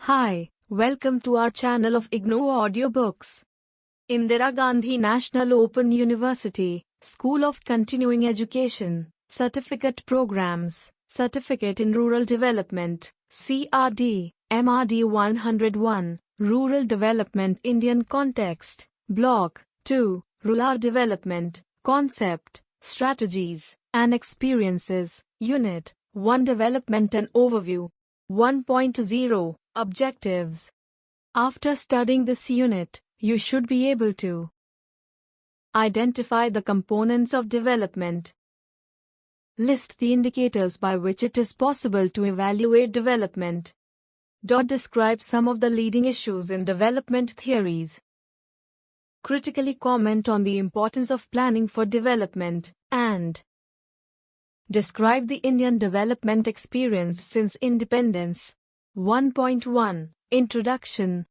Hi, welcome to our channel of IGNOU Audiobooks. Indira Gandhi National Open University, School of Continuing Education, Certificate Programs, Certificate in Rural Development, CRD, MRD101, Rural Development Indian Context, Block-2, Rural Development, Concept, Strategies, and Experiences, Unit-1 Development and Overview. 1.0 Objectives. After studying this unit, you should be able to identify the components of development, list the indicators by which it is possible to evaluate development, describe some of the leading issues in development theories, critically comment on the importance of planning for development, and describe the Indian development experience since independence. 1.1 Introduction.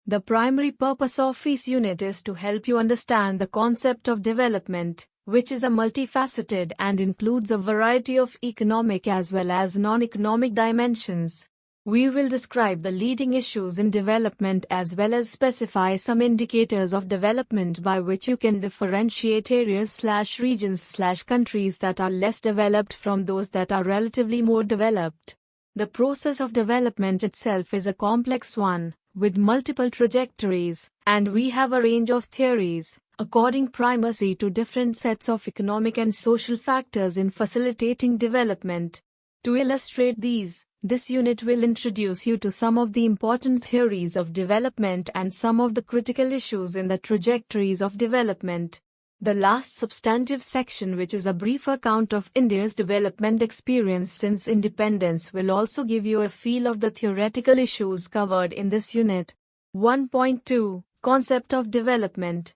The primary purpose of this unit is to help you understand the concept of development, which is a multifaceted and includes a variety of economic as well as non-economic dimensions. We will describe the leading issues in development as well as specify some indicators of development by which you can differentiate areas/regions/countries that are less developed from those that are relatively more developed. The process of development itself is a complex one, with multiple trajectories, and we have a range of theories, according primacy to different sets of economic and social factors in facilitating development. To illustrate these, this unit will introduce you to some of the important theories of development and some of the critical issues in the trajectories of development. The last substantive section, which is a brief account of India's development experience since independence, will also give you a feel of the theoretical issues covered in this unit. 1.2 Concept of development.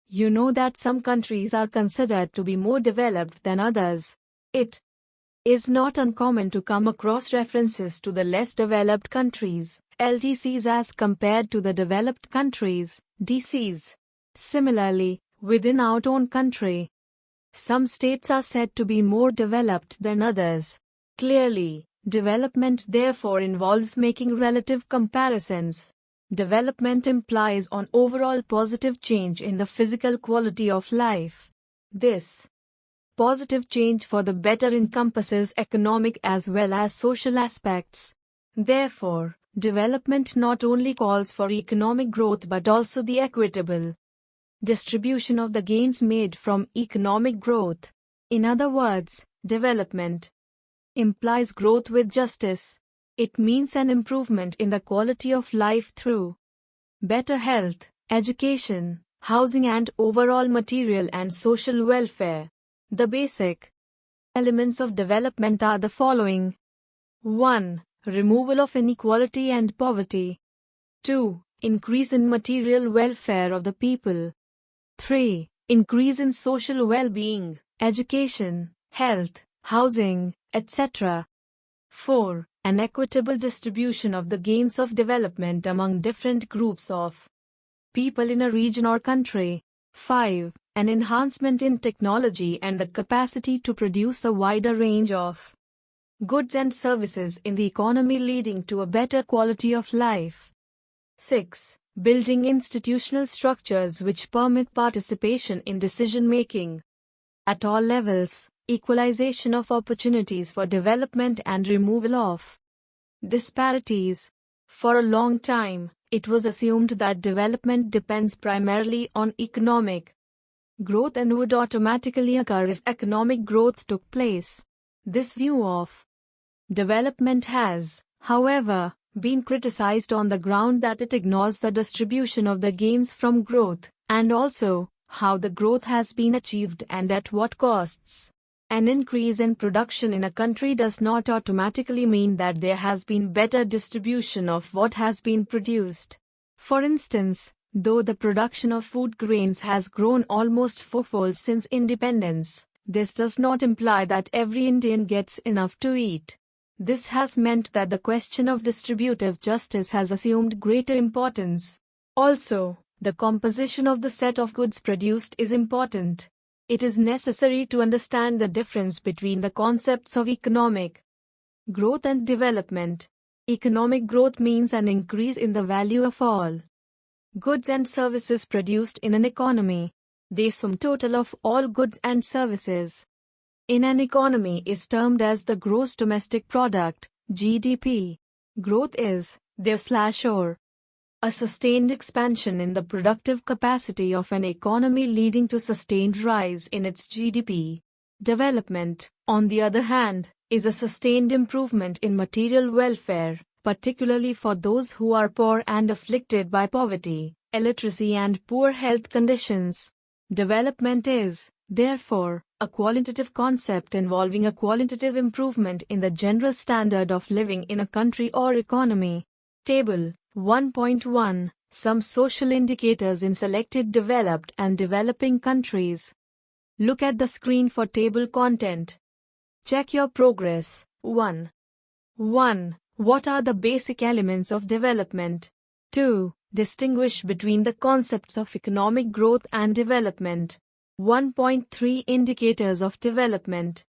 You know that some countries are considered to be more developed than others. It is not uncommon to come across references to the less developed countries, LDCs, as compared to the developed countries, DCs. Similarly, within our own country, some states are said to be more developed than others. Clearly, development therefore involves making relative comparisons. Development implies an overall positive change in the physical quality of life. This positive change for the better encompasses economic as well as social aspects. Therefore, development not only calls for economic growth but also the equitable distribution of the gains made from economic growth. In other words, development implies growth with justice. It means an improvement in the quality of life through better health, education, housing, and overall material and social welfare. The basic elements of development are the following: 1. Removal of inequality and poverty. 2. Increase in material welfare of the people. 3. Increase in social well-being, education, health, housing, etc. 4. An equitable distribution of the gains of development among different groups of people in a region or country. 5. An enhancement in technology and the capacity to produce a wider range of goods and services in the economy, leading to a better quality of life. 6. Building institutional structures which permit participation in decision-making at all levels, equalization of opportunities for development and removal of disparities. For a long time, it was assumed that development depends primarily on economic growth and would automatically occur if economic growth took place. This view of development has, however, been criticized on the ground that it ignores the distribution of the gains from growth, and also how the growth has been achieved and at what costs. An increase in production in a country does not automatically mean that there has been better distribution of what has been produced. For instance, though the production of food grains has grown almost fourfold since independence, this does not imply that every Indian gets enough to eat. This has meant that the question of distributive justice has assumed greater importance. Also, the composition of the set of goods produced is important. It is necessary to understand the difference between the concepts of economic growth and development. Economic growth means an increase in the value of all goods and services produced in an economy. The sum total of all goods and services in an economy is termed as the gross domestic product, GDP. Growth is, therefore, a sustained expansion in the productive capacity of an economy leading to sustained rise in its GDP. Development, on the other hand, is a sustained improvement in material welfare, particularly for those who are poor and afflicted by poverty, illiteracy and poor health conditions. Development is, therefore, a qualitative concept involving a qualitative improvement in the general standard of living in a country or economy. Table 1.1 Some social indicators in selected developed and developing countries. Look at the screen for table content. Check your progress. 1. 1. What are the basic elements of development? 2. Distinguish between the concepts of economic growth and development. 1.3 Indicators of development.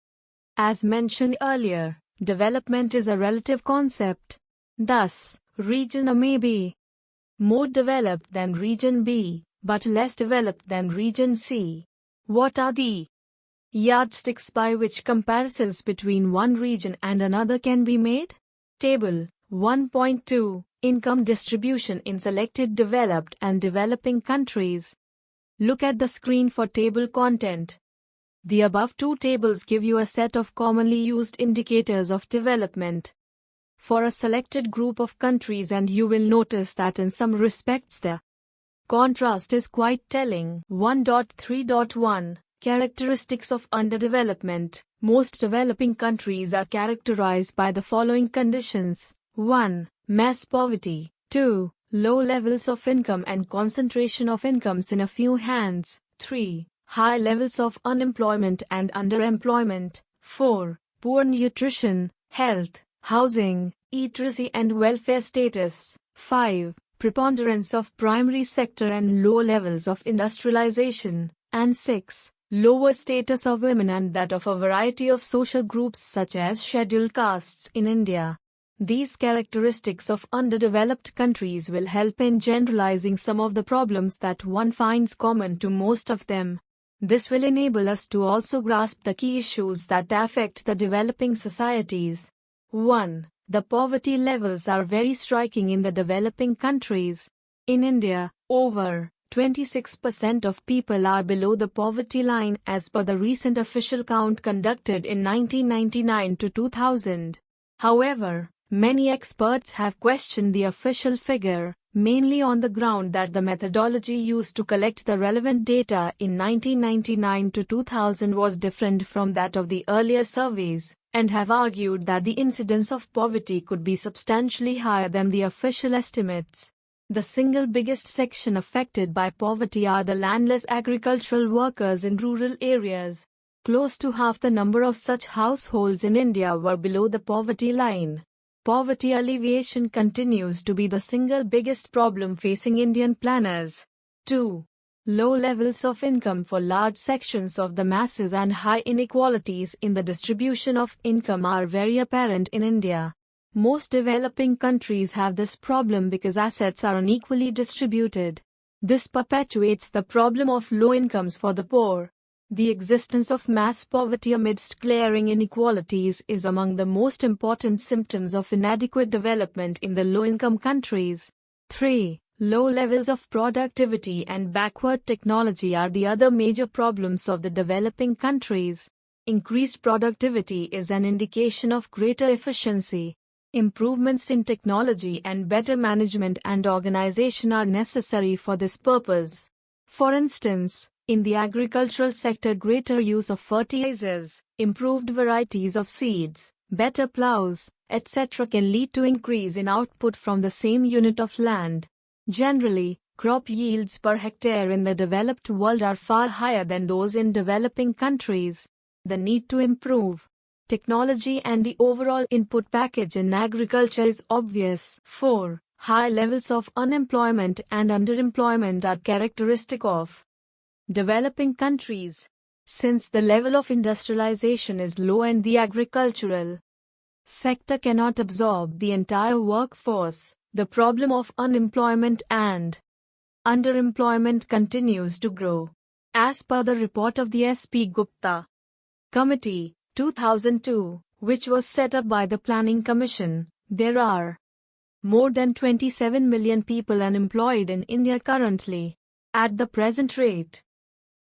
As mentioned earlier, development is a relative concept. Thus, region A may be more developed than region B, but less developed than region C. What are the yardsticks by which comparisons between one region and another can be made? Table 1.2 Income distribution in selected developed and developing countries. Look at the screen for table content. The above two tables give you a set of commonly used indicators of development for a selected group of countries, and you will notice that in some respects the contrast is quite telling. 1.3.1 Characteristics of underdevelopment. Most developing countries are characterized by the following conditions. 1. Mass poverty. 2. Low levels of income and concentration of incomes in a few hands. 3. High levels of unemployment and underemployment. 4. Poor nutrition, health, housing, literacy and welfare status. 5. Preponderance of primary sector and low levels of industrialization. And 6. Lower status of women and that of a variety of social groups such as scheduled castes in India. These characteristics of underdeveloped countries will help in generalizing some of the problems that one finds common to most of them. This will enable us to also grasp the key issues that affect the developing societies. 1. The poverty levels are very striking in the developing countries. In India, over 26% of people are below the poverty line as per the recent official count conducted in 1999 to 2000. However, many experts have questioned the official figure, mainly on the ground that the methodology used to collect the relevant data in 1999 to 2000 was different from that of the earlier surveys, and have argued that the incidence of poverty could be substantially higher than the official estimates. The single biggest section affected by poverty are the landless agricultural workers in rural areas. Close to half the number of such households in India were below the poverty line. Poverty alleviation continues to be the single biggest problem facing Indian planners. 2. Low levels of income for large sections of the masses and high inequalities in the distribution of income are very apparent in India. Most developing countries have this problem because assets are unequally distributed. This perpetuates the problem of low incomes for the poor. The existence of mass poverty amidst glaring inequalities is among the most important symptoms of inadequate development in the low-income countries. 3. Low levels of productivity and backward technology are the other major problems of the developing countries. Increased productivity is an indication of greater efficiency. Improvements in technology and better management and organization are necessary for this purpose. For instance, in the agricultural sector, greater use of fertilizers, improved varieties of seeds, better plows, etc. can lead to increase in output from the same unit of land. Generally, crop yields per hectare in the developed world are far higher than those in developing countries. The need to improve technology and the overall input package in agriculture is obvious. 4. High levels of unemployment and underemployment are characteristic of developing countries. Since the level of industrialization is low and the agricultural sector cannot absorb the entire workforce. The problem of unemployment and underemployment continues to grow. As per the report of the S.P. Gupta Committee, 2002, which was set up by the Planning Commission, there are more than 27 million people unemployed in India currently. At the present rate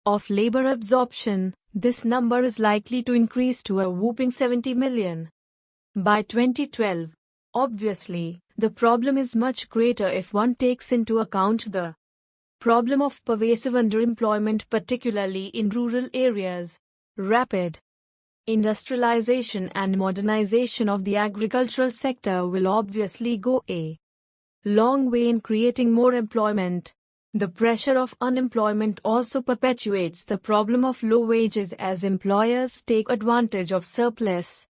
of labor absorption, this number is likely to increase to a whopping 70 million by 2012. Obviously, the problem is much greater if one takes into account the problem of pervasive underemployment, particularly in rural areas. Rapid industrialization and modernization of the agricultural sector will obviously go a long way in creating more employment. The pressure of unemployment also perpetuates the problem of low wages as employers take advantage of surplus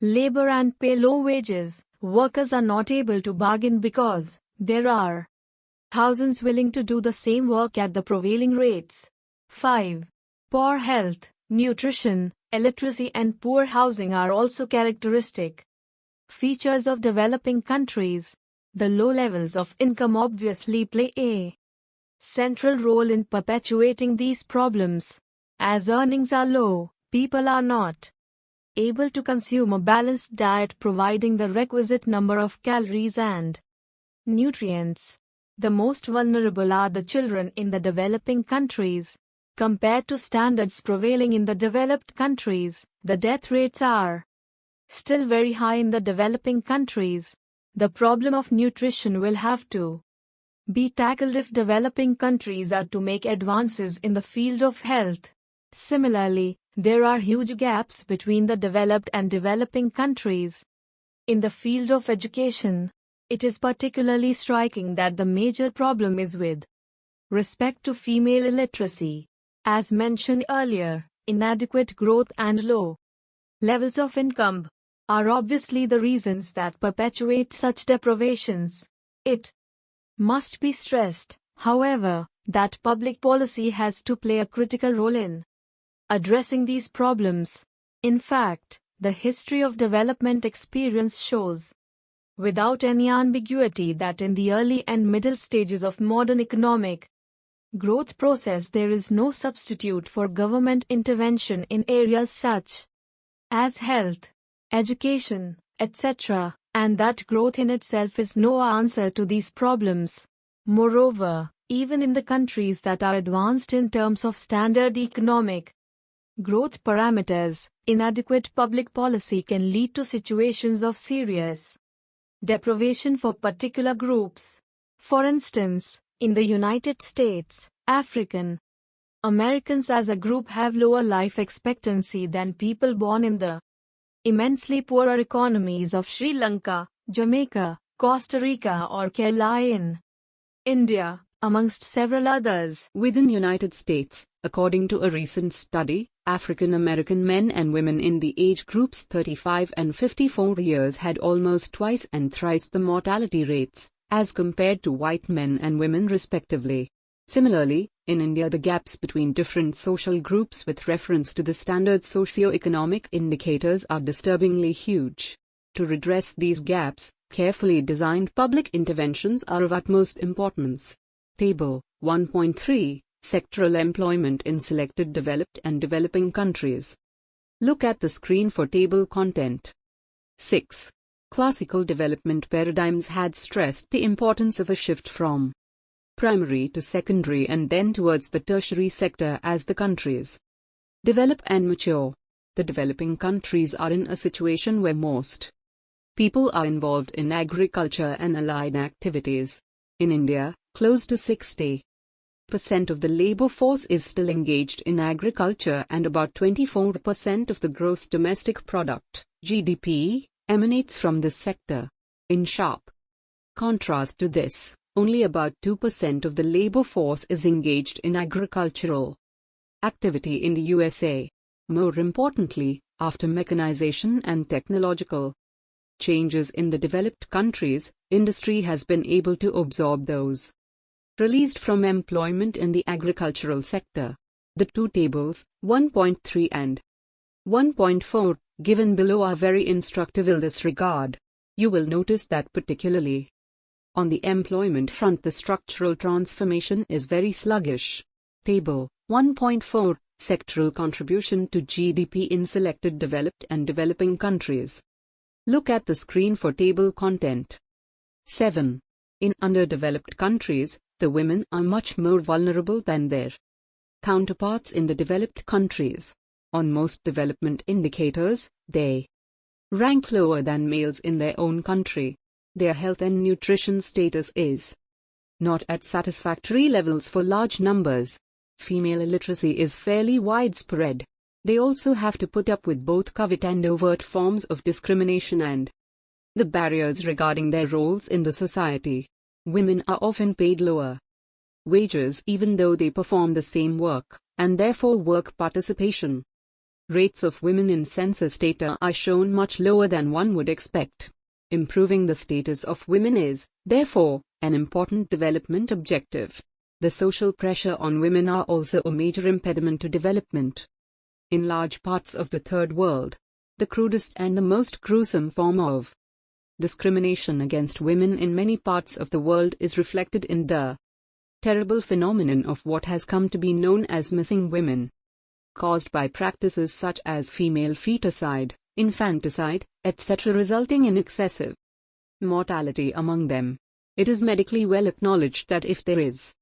labor and pay low wages. Workers are not able to bargain because there are thousands willing to do the same work at the prevailing rates. 5. Poor health, nutrition, illiteracy and poor housing are also characteristic features of developing countries. The low levels of income obviously play a central role in perpetuating these problems. As earnings are low, people are not able to consume a balanced diet providing the requisite number of calories and nutrients. The most vulnerable are the children in the developing countries. Compared to standards prevailing in the developed countries, the death rates are still very high in the developing countries. The problem of nutrition will have to be tackled if developing countries are to make advances in the field of health. Similarly, there are huge gaps between the developed and developing countries. In the field of education, it is particularly striking that the major problem is with respect to female illiteracy. As mentioned earlier, inadequate growth and low levels of income are obviously the reasons that perpetuate such deprivations. It must be stressed, however, that public policy has to play a critical role in addressing these problems. In fact, the history of development experience shows, without any ambiguity, that in the early and middle stages of modern economic growth process there is no substitute for government intervention in areas such as health, education, etc., and that growth in itself is no answer to these problems. Moreover, even in the countries that are advanced in terms of standard economic growth parameters, inadequate public policy can lead to situations of serious deprivation for particular groups. For instance, in the United States, African Americans as a group have lower life expectancy than people born in the immensely poorer economies of Sri Lanka, Jamaica, Costa Rica or Kerala in India, amongst several others. Within United States, according to a recent study, African American men and women in the age groups 35 and 54 years had almost twice and thrice the mortality rates, as compared to white men and women respectively. Similarly, in India the gaps between different social groups with reference to the standard socio-economic indicators are disturbingly huge. To redress these gaps, carefully designed public interventions are of utmost importance. Table 1.3 Sectoral Employment in Selected Developed and Developing Countries. Look at the screen for table content. 6. Classical development paradigms had stressed the importance of a shift from primary to secondary and then towards the tertiary sector as the countries develop and mature. The developing countries are in a situation where most people are involved in agriculture and allied activities. In India, close to 60% of the labor force is still engaged in agriculture and about 24% of the gross domestic product, GDP, emanates from this sector. In sharp contrast to this, only about 2% of the labor force is engaged in agricultural activity in the USA. More importantly, after mechanization and technological changes in the developed countries, industry has been able to absorb those released from employment in the agricultural sector. The two tables, 1.3 and 1.4, given below are very instructive in this regard. You will notice that particularly on the employment front the structural transformation is very sluggish. Table 1.4 Sectoral contribution to GDP in selected developed and developing countries. Look at the screen for table content. 7. In underdeveloped countries, the women are much more vulnerable than their counterparts in the developed countries. On most development indicators, they rank lower than males in their own country. Their health and nutrition status is not at satisfactory levels for large numbers. Female illiteracy is fairly widespread. They also have to put up with both covert and overt forms of discrimination and the barriers regarding their roles in the society. Women are often paid lower wages even though they perform the same work, and therefore work participation rates of women in census data are shown much lower than one would expect. Improving the status of women is, therefore, an important development objective. The social pressure on women are also a major impediment to development. In large parts of the Third World, the crudest and the most gruesome form of discrimination against women in many parts of the world is reflected in the terrible phenomenon of what has come to be known as missing women, caused by practices such as female feticide, infanticide, etc., resulting in excessive mortality among them. It is medically well acknowledged that if there is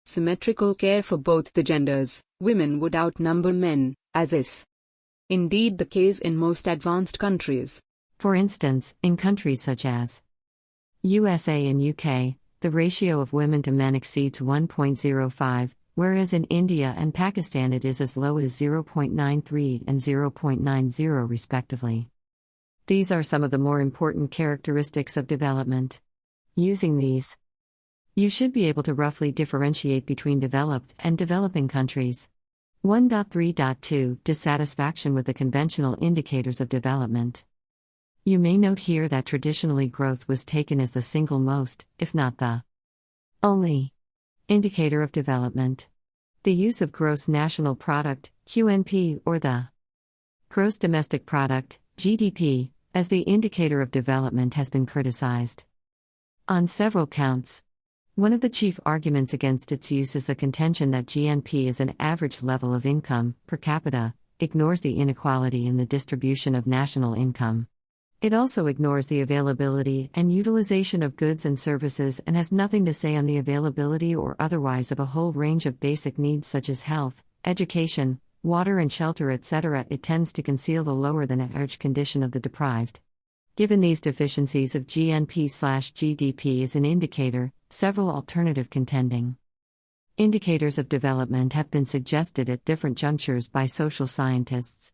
symmetrical care for both the genders, women would outnumber men, as is indeed the case in most advanced countries. For instance, in countries such as USA and UK, the ratio of women to men exceeds 1.05, whereas in India and Pakistan it is as low as 0.93 and 0.90 respectively. These are some of the more important characteristics of development. Using these, you should be able to roughly differentiate between developed and developing countries. 1.3.2 Dissatisfaction with the conventional indicators of development. You may note here that traditionally growth was taken as the single most, if not the only, indicator of development. The use of gross national product, QNP, or the gross domestic product, GDP, as the indicator of development has been criticized on several counts. One of the chief arguments against its use is the contention that GNP is an average level of income, per capita, ignores the inequality in the distribution of national income. It also ignores the availability and utilization of goods and services and has nothing to say on the availability or otherwise of a whole range of basic needs such as health, education, water and shelter, etc. It tends to conceal the lower than average condition of the deprived. Given these deficiencies of GNP/GDP as an indicator, several alternative contending indicators of development have been suggested at different junctures by social scientists.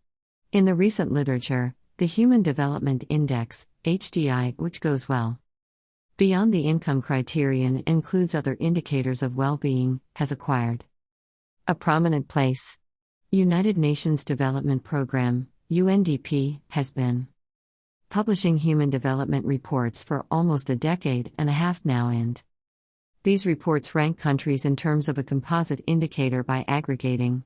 In the recent literature, the Human Development Index, HDI, which goes well beyond the income criterion and includes other indicators of well-being, has acquired a prominent place. United Nations Development Programme, UNDP, has been publishing human development reports for almost a decade and a half now, and these reports rank countries in terms of a composite indicator by aggregating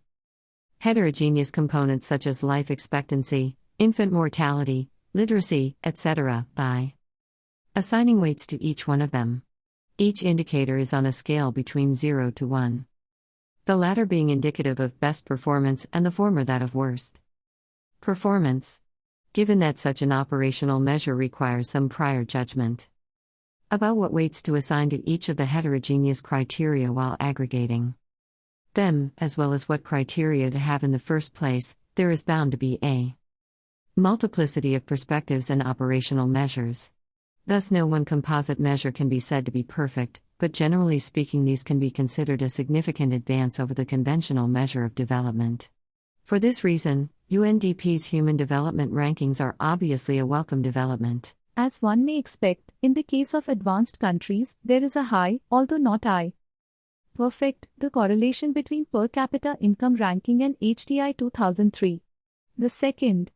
heterogeneous components such as life expectancy, infant mortality, literacy, etc., by assigning weights to each one of them. Each indicator is on a scale between 0 to 1. The latter being indicative of best performance and the former that of worst performance. Given that such an operational measure requires some prior judgment about what weights to assign to each of the heterogeneous criteria while aggregating them, as well as what criteria to have in the first place, there is bound to be a multiplicity of perspectives and operational measures. Thus, no one composite measure can be said to be perfect, but generally speaking, these can be considered a significant advance over the conventional measure of development. For this reason, UNDP's human development rankings are obviously a welcome development. As one may expect, in the case of advanced countries, there is a high, although not perfect, the correlation between per capita income ranking and HDI 2003. The second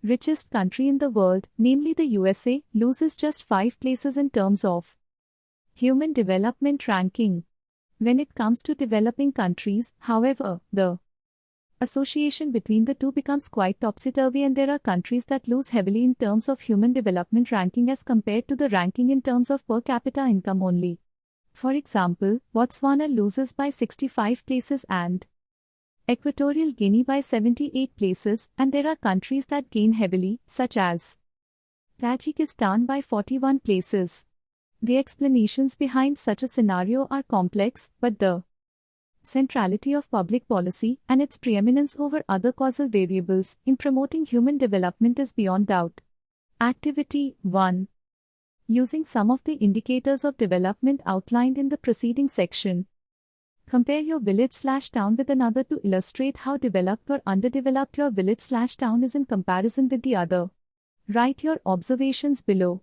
richest country in the world, namely the USA, loses just 5 places in terms of human development ranking. When it comes to developing countries, however, the Association between the two becomes quite topsy-turvy, and there are countries that lose heavily in terms of human development ranking as compared to the ranking in terms of per capita income only. For example, Botswana loses by 65 places and Equatorial Guinea by 78 places, and there are countries that gain heavily, such as Tajikistan by 41 places. The explanations behind such a scenario are complex, but the centrality of public policy and its preeminence over other causal variables in promoting human development is beyond doubt. Activity 1. Using some of the indicators of development outlined in the preceding section. Compare your village/town with another to illustrate how developed or underdeveloped your village/town is in comparison with the other. Write your observations below.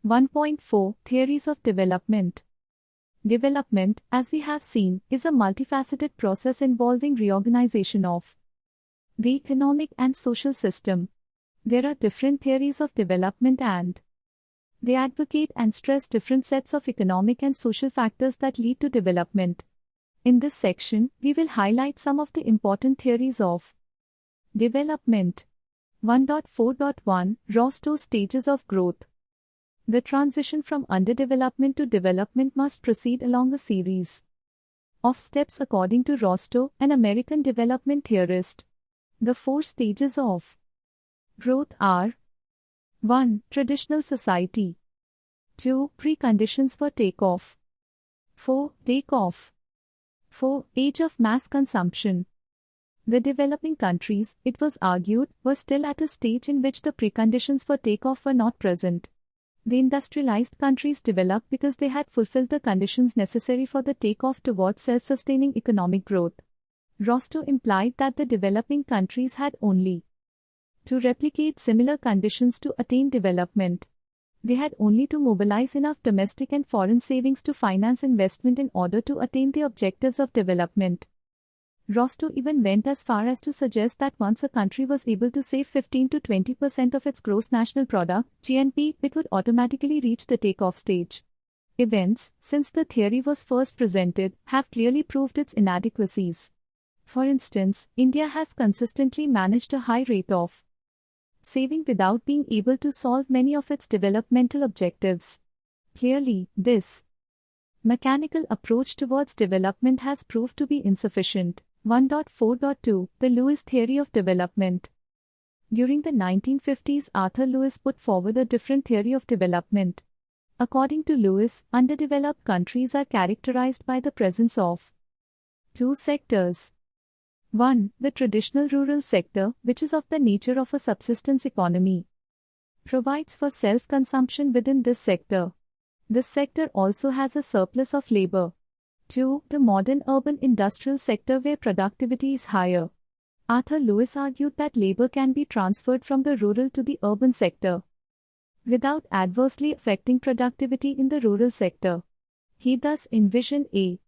1.4 Theories of Development. Development, as we have seen, is a multifaceted process involving reorganization of the economic and social system. There are different theories of development and they advocate and stress different sets of economic and social factors that lead to development. In this section, we will highlight some of the important theories of development. 1.4.1 Rostow Stages of Growth. The transition from underdevelopment to development must proceed along a series of steps according to Rostow, an American development theorist. The 4 stages of growth are 1. Traditional society. 2. Preconditions for takeoff. 4. Takeoff. 4. Age of mass consumption. The developing countries, it was argued, were still at a stage in which the preconditions for takeoff were not present. The industrialized countries developed because they had fulfilled the conditions necessary for the takeoff towards self-sustaining economic growth. Rostow implied that the developing countries had only to replicate similar conditions to attain development. They had only to mobilize enough domestic and foreign savings to finance investment in order to attain the objectives of development. Rostow even went as far as to suggest that once a country was able to save 15 to 20% of its gross national product, GNP, it would automatically reach the takeoff stage. Events, since the theory was first presented, have clearly proved its inadequacies. For instance, India has consistently managed a high rate of saving without being able to solve many of its developmental objectives. Clearly, this mechanical approach towards development has proved to be insufficient. 1.4.2 The Lewis Theory of Development. During the 1950s, Arthur Lewis put forward a different theory of development. According to Lewis, underdeveloped countries are characterized by the presence of 2 sectors. 1. The traditional rural sector, which is of the nature of a subsistence economy, provides for self-consumption within this sector. This sector also has a surplus of labor. 2. The modern urban industrial sector where productivity is higher. Arthur Lewis argued that labor can be transferred from the rural to the urban sector without adversely affecting productivity in the rural sector. He thus envisioned a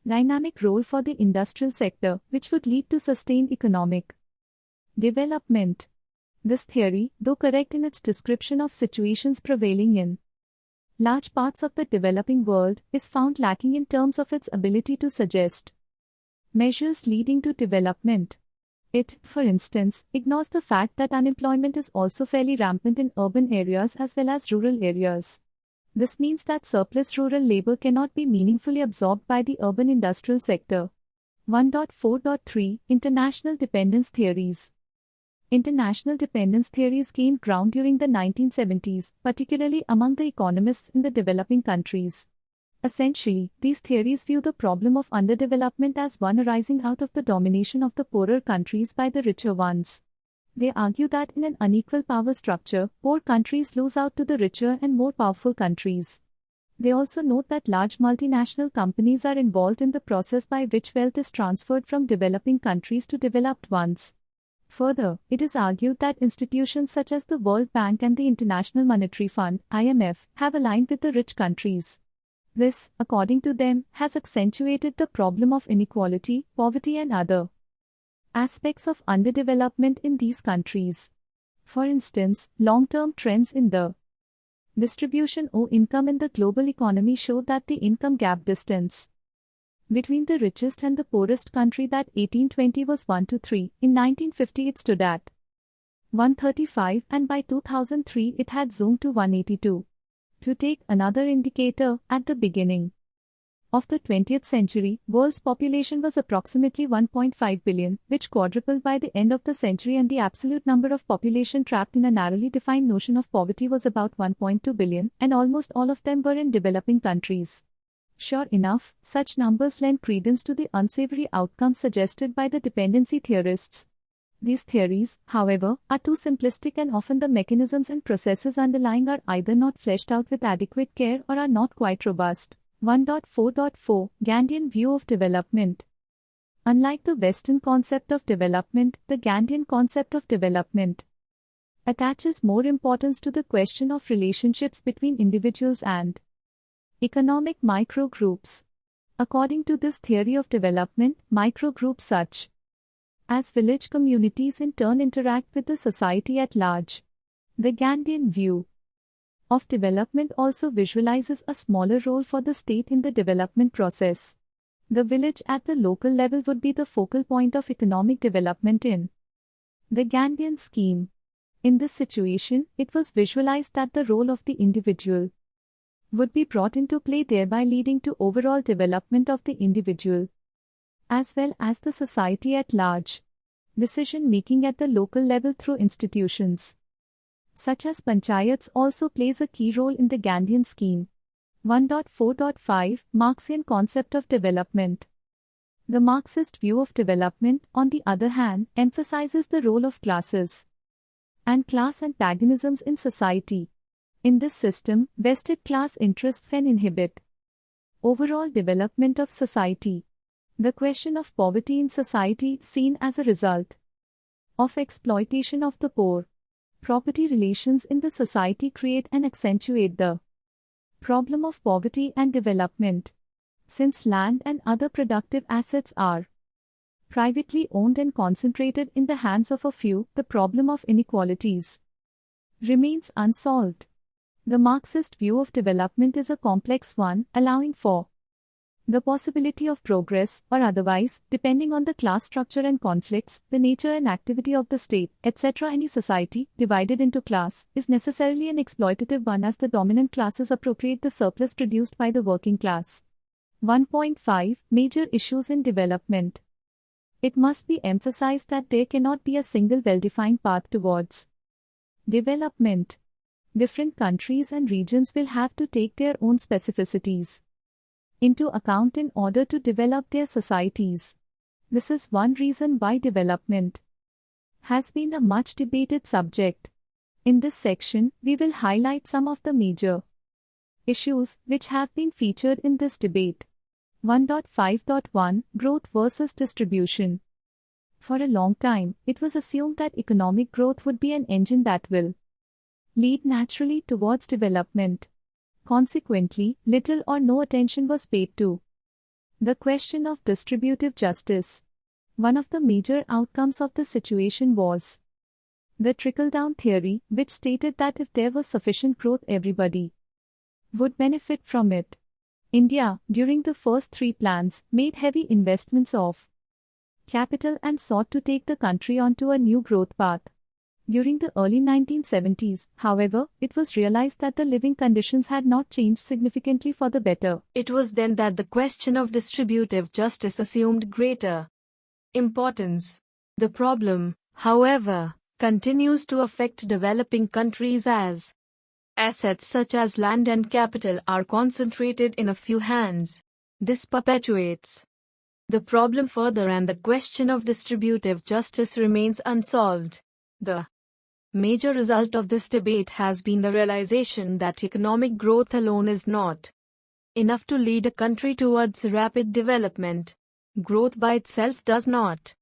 dynamic role for the industrial sector, which would lead to sustained economic development. This theory, though correct in its description of situations prevailing in large parts of the developing world, is found lacking in terms of its ability to suggest measures leading to development. It, for instance, ignores the fact that unemployment is also fairly rampant in urban areas as well as rural areas. This means that surplus rural labor cannot be meaningfully absorbed by the urban industrial sector. 1.4.3 International Dependence Theories. International dependence theories gained ground during the 1970s, particularly among the economists in the developing countries. Essentially, these theories view the problem of underdevelopment as one arising out of the domination of the poorer countries by the richer ones. They argue that in an unequal power structure, poor countries lose out to the richer and more powerful countries. They also note that large multinational companies are involved in the process by which wealth is transferred from developing countries to developed ones. Further, it is argued that institutions such as the World Bank and the International Monetary Fund (IMF) have aligned with the rich countries. This, according to them, has accentuated the problem of inequality, poverty and other aspects of underdevelopment in these countries. For instance, long-term trends in the distribution of income in the global economy show that the income gap distance Between the richest and the poorest country, that 1820 was 1:3, in 1950 it stood at 135, and by 2003 it had zoomed to 182. To take another indicator, at the beginning of the 20th century, world's population was approximately 1.5 billion, which quadrupled by the end of the century, and the absolute number of population trapped in a narrowly defined notion of poverty was about 1.2 billion, and almost all of them were in developing countries. Sure enough, such numbers lend credence to the unsavory outcomes suggested by the dependency theorists. These theories, however, are too simplistic, and often the mechanisms and processes underlying are either not fleshed out with adequate care or are not quite robust. 1.4.4 Gandhian View of Development. Unlike the Western concept of development, the Gandhian concept of development attaches more importance to the question of relationships between individuals and economic microgroups. According to this theory of development, microgroups such as village communities in turn interact with the society at large. The Gandhian view of development also visualizes a smaller role for the state in the development process. The village at the local level would be the focal point of economic development in the Gandhian scheme. In this situation, it was visualized that the role of the individual would be brought into play, thereby leading to overall development of the individual as well as the society at large. Decision-making at the local level through institutions such as panchayats also plays a key role in the Gandhian scheme. 1.4.5 Marxian Concept of Development. The Marxist view of development, on the other hand, emphasizes the role of classes and class antagonisms in society. In this system, vested class interests can inhibit overall development of society. The question of poverty in society is seen as a result of exploitation of the poor. Property relations in the society create and accentuate the problem of poverty and development. Since land and other productive assets are privately owned and concentrated in the hands of a few, the problem of inequalities remains unsolved. The Marxist view of development is a complex one, allowing for the possibility of progress, or otherwise, depending on the class structure and conflicts, the nature and activity of the state, etc. Any society, divided into class, is necessarily an exploitative one, as the dominant classes appropriate the surplus produced by the working class. 1.5 Major issues in development. It must be emphasized that there cannot be a single well-defined path towards development. Different countries and regions will have to take their own specificities into account in order to develop their societies. This is one reason why development has been a much debated subject. In this section, we will highlight some of the major issues which have been featured in this debate. 1.5.1 Growth versus distribution. For a long time, it was assumed that economic growth would be an engine that will lead naturally towards development. Consequently, little or no attention was paid to the question of distributive justice. One of the major outcomes of the situation was the trickle-down theory, which stated that if there was sufficient growth, everybody would benefit from it. India, during the first three plans, made heavy investments of capital and sought to take the country onto a new growth path. During the early 1970s, however, it was realized that the living conditions had not changed significantly for the better. It was then that the question of distributive justice assumed greater importance. The problem, however, continues to affect developing countries as assets such as land and capital are concentrated in a few hands. This perpetuates the problem further, and the question of distributive justice remains unsolved. The major result of this debate has been the realization that economic growth alone is not enough to lead a country towards rapid development. Growth by itself does not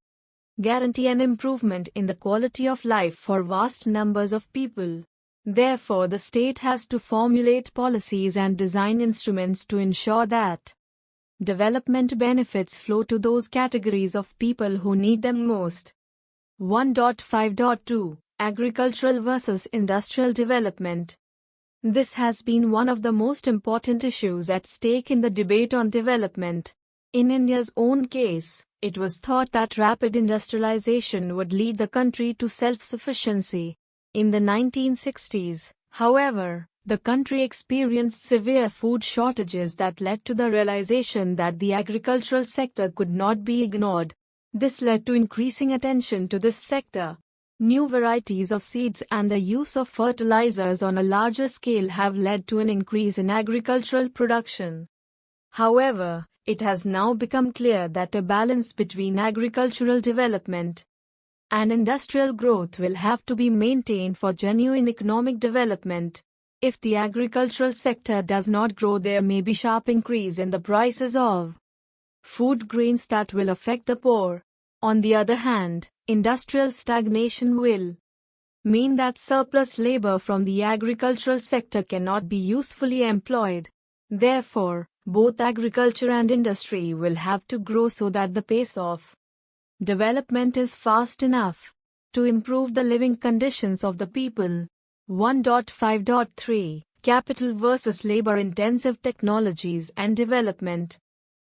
guarantee an improvement in the quality of life for vast numbers of people. Therefore, the state has to formulate policies and design instruments to ensure that development benefits flow to those categories of people who need them most. 1.5.2 Agricultural versus industrial development. This has been one of the most important issues at stake in the debate on development. In India's own case, it was thought that rapid industrialization would lead the country to self-sufficiency. In the 1960s, however, the country experienced severe food shortages that led to the realization that the agricultural sector could not be ignored. This led to increasing attention to this sector. New varieties of seeds and the use of fertilizers on a larger scale have led to an increase in agricultural production. However, it has now become clear that a balance between agricultural development and industrial growth will have to be maintained for genuine economic development. If the agricultural sector does not grow, there may be sharp increase in the prices of food grains that will affect the poor. On the other hand, industrial stagnation will mean that surplus labor from the agricultural sector cannot be usefully employed. Therefore, both agriculture and industry will have to grow so that the pace of development is fast enough to improve the living conditions of the people. 1.5.3 Capital versus labor-intensive technologies and development.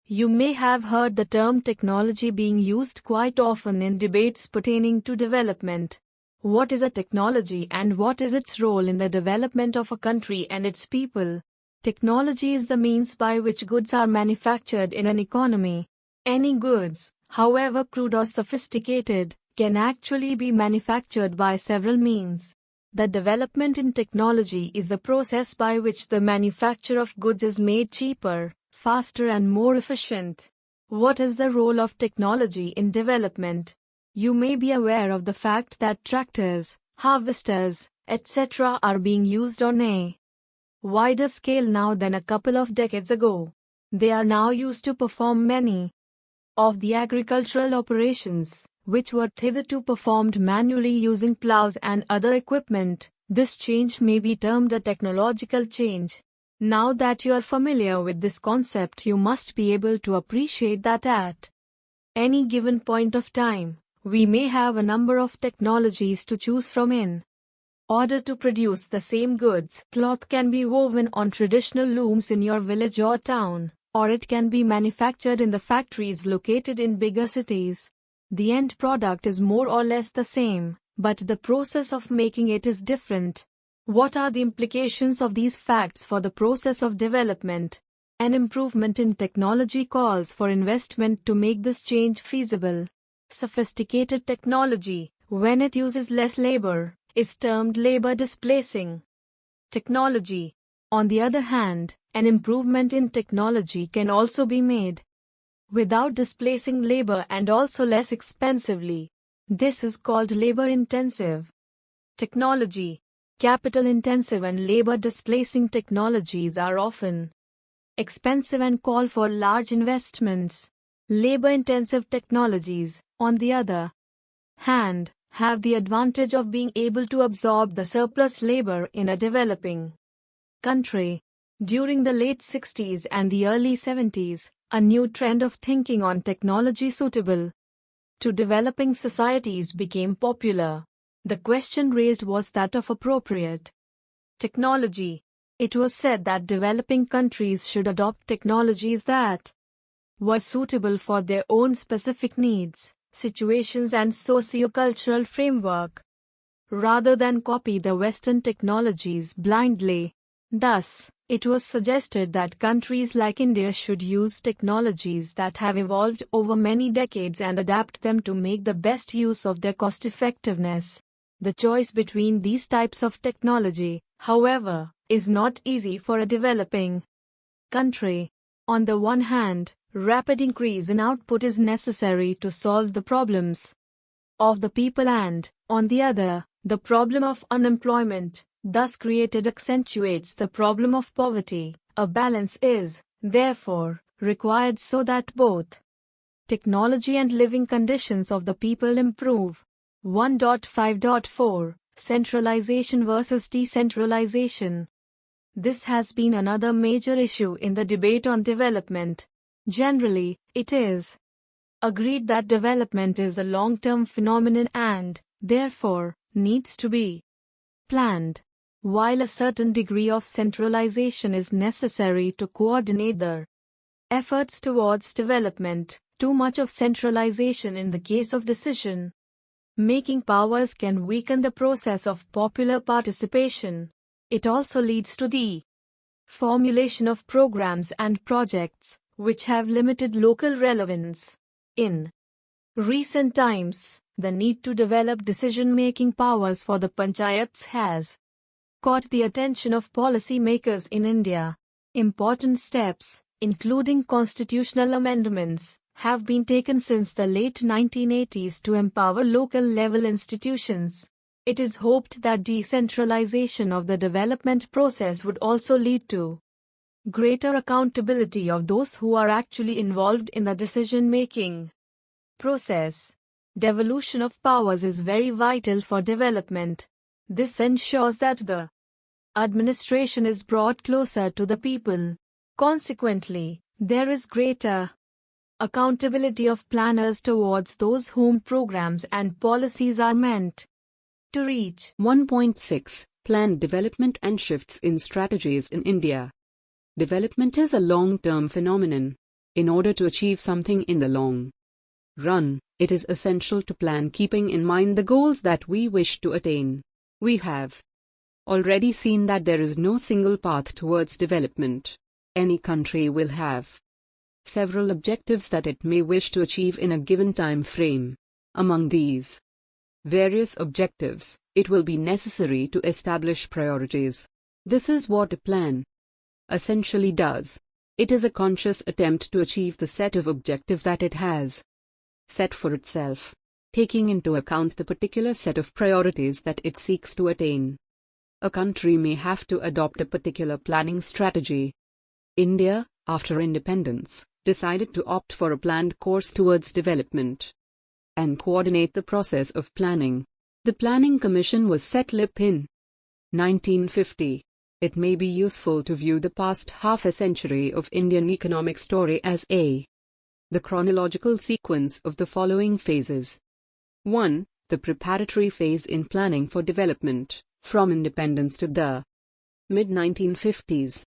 You may have heard the term technology being used quite often in debates pertaining to development. What is a technology and what is its role in the development of a country and its people? Technology is the means by which goods are manufactured in an economy. Any goods, however crude or sophisticated, can actually be manufactured by several means. The development in technology is the process by which the manufacture of goods is made cheaper, faster and more efficient. What is the role of technology in development? You may be aware of the fact that tractors, harvesters, etc. are being used on a wider scale now than a couple of decades ago. They are now used to perform many of the agricultural operations, which were hitherto performed manually using plows and other equipment. This change may be termed a technological change. Now that you are familiar with this concept, you must be able to appreciate that at any given point of time, we may have a number of technologies to choose from in order to produce the same goods. Cloth can be woven on traditional looms in your village or town, or it can be manufactured in the factories located in bigger cities. The end product is more or less the same, but the process of making it is different. What are the implications of these facts for the process of development? An improvement in technology calls for investment to make this change feasible. Sophisticated technology, when it uses less labor, is termed labor displacing technology. On the other hand, an improvement in technology can also be made without displacing labor and also less expensively. This is called labor-intensive technology. Capital-intensive and labor-displacing technologies are often expensive and call for large investments. Labor-intensive technologies, on the other hand, have the advantage of being able to absorb the surplus labor in a developing country. During the late 60s and the early 70s, a new trend of thinking on technology suitable to developing societies became popular. The question raised was that of appropriate technology. It was said that developing countries should adopt technologies that were suitable for their own specific needs, situations and socio-cultural framework, rather than copy the Western technologies blindly. Thus, it was suggested that countries like India should use technologies that have evolved over many decades and adapt them to make the best use of their cost-effectiveness. The choice between these types of technology, however, is not easy for a developing country. On the one hand, rapid increase in output is necessary to solve the problems of the people and, on the other, the problem of unemployment, thus created, accentuates the problem of poverty. A balance is, therefore, required so that both technology and living conditions of the people improve. 1.5.4 Centralization versus decentralization. This has been another major issue in the debate on development. Generally, it is agreed that development is a long-term phenomenon and, therefore, needs to be planned, while a certain degree of centralization is necessary to coordinate the Efforts towards development. Too much of centralization in the case of decision making powers can weaken the process of popular participation. It also leads to the formulation of programs and projects which have limited local relevance. In recent times, the need to develop decision-making powers for the panchayats has caught the attention of policymakers in India. Important steps, including constitutional amendments, have been taken since the late 1980s to empower local-level institutions. It is hoped that decentralization of the development process would also lead to greater accountability of those who are actually involved in the decision-making process. Devolution of powers is very vital for development. This ensures that the administration is brought closer to the people. Consequently, there is greater accountability of planners towards those whom programs and policies are meant to reach. 1.6 Planned development and shifts in strategies in India. Development is a long-term phenomenon. In order to achieve something in the long run, it is essential to plan keeping in mind the goals that we wish to attain. We have already seen that there is no single path towards development. Any country will have several objectives that it may wish to achieve in a given time frame. Among these various objectives, it will be necessary to establish priorities. This is what a plan essentially does. It is a conscious attempt to achieve the set of objectives that it has set for itself, taking into account the particular set of priorities that it seeks to attain. A country may have to adopt a particular planning strategy. India, after independence, decided to opt for a planned course towards development and coordinate the process of planning. The Planning Commission was set up in 1950. It may be useful to view the past half a century of Indian economic story as the chronological sequence of the following phases. 1. The preparatory phase in planning for development, from independence to the mid-1950s.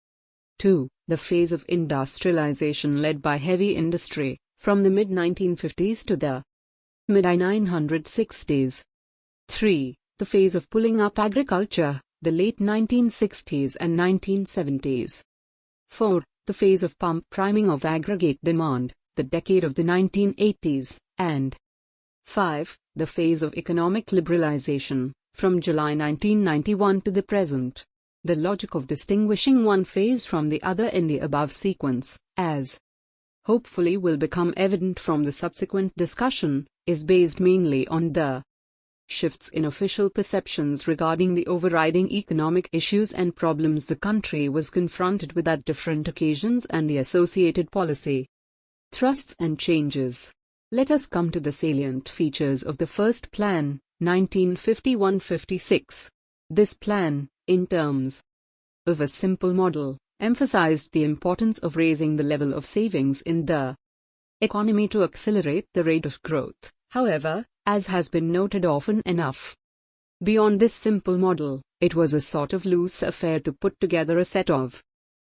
2. The phase of industrialization led by heavy industry, from the mid-1950s to the mid-1960s. 3. The phase of pulling up agriculture, the late 1960s and 1970s. 4. The phase of pump priming of aggregate demand, the decade of the 1980s. And 5. The phase of economic liberalization, from July 1991 to the present. The logic of distinguishing one phase from the other in the above sequence, as hopefully will become evident from the subsequent discussion, is based mainly on the shifts in official perceptions regarding the overriding economic issues and problems the country was confronted with at different occasions and the associated policy thrusts and changes. Let us come to the salient features of the first plan, 1951-56. This plan, in terms of a simple model, emphasized the importance of raising the level of savings in the economy to accelerate the rate of growth. However, as has been noted often enough, beyond this simple model, it was a sort of loose affair to put together a set of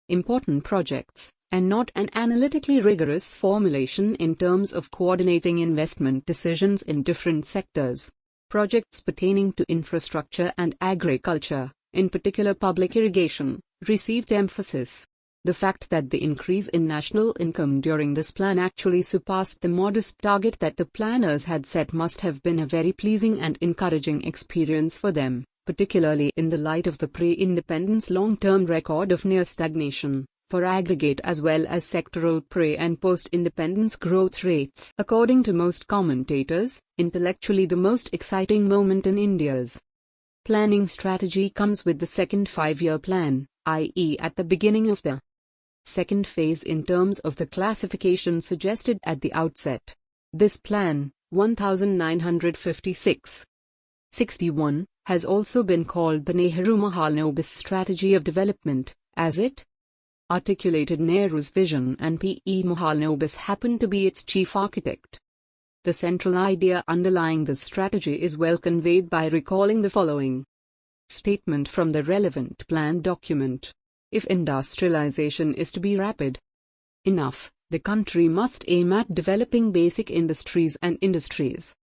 important projects, and not an analytically rigorous formulation in terms of coordinating investment decisions in different sectors. Projects pertaining to infrastructure and agriculture, in particular public irrigation, received emphasis. The fact that the increase in national income during this plan actually surpassed the modest target that the planners had set must have been a very pleasing and encouraging experience for them, particularly in the light of the pre-independence long-term record of near stagnation, for aggregate as well as sectoral pre- and post-independence growth rates. According to most commentators, intellectually the most exciting moment in India's planning strategy comes with the second five-year plan, i.e. at the beginning of the second phase in terms of the classification suggested at the outset. This plan, 1956-61, has also been called the Nehru-Mahalanobis strategy of development, as it articulated Nehru's vision and P.E. Mahalanobis happened to be its chief architect. The central idea underlying this strategy is well conveyed by recalling the following statement from the relevant plan document. If industrialization is to be rapid, enough, the country must aim at developing basic industries and industries